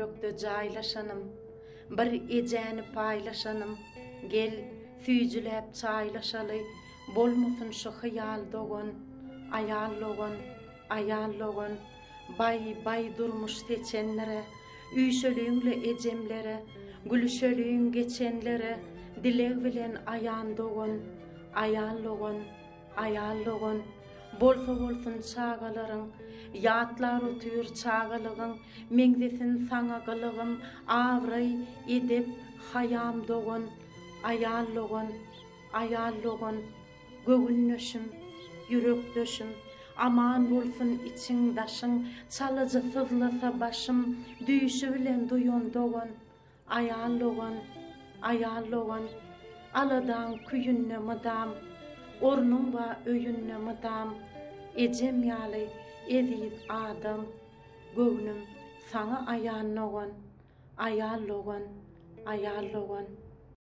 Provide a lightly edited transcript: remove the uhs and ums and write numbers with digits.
yürekde caylaşanım, bir eceni paylaşanım, gel süýjülep çaylaşaly, bolmasyn şu hyýal dogan, ayal logan, bay durmuş seçenlere, üýşeliňle ejemlere, gülüşeliň geçenlere, dilek bilen ayan dogan, ayal logan, bolsa çağalaryň, ýatlar ötür çağalygyň, meňzesin saňa gylygym, awray edip hayam dogan, ayal logan, gögünleşim, yürekdeşim, aman bolsun içiň daşyň, çalyjy sızlasa başym, düýşi bilen duýan dogan, ayal logan, aladan küýünne mydam, ornun ba öýünne mydam, ejem ýaly eziz adam, göwnüm saňa ayan logan, ayal logan.